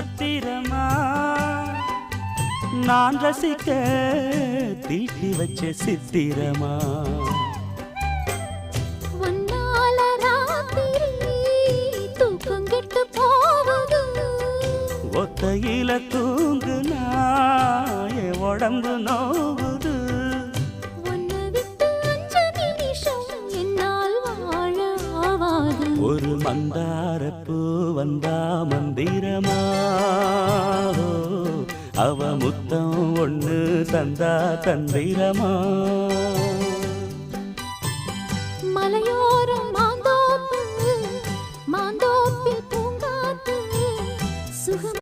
பத்திரமா நான் ரசிக்க தீட்டி வச்ச சித்திரமா ஒத்தையில தூங்குனா என் உடம்பு நோவுது ஒரு மந்தாரப்பூ வந்தா மந்திரமா அவ முத்தம் ஒண்ணு தந்தா தந்திரமா மலையோரம் மாந்தோப்பு மாந்தோப்பில் பூங்காத்து சுகம்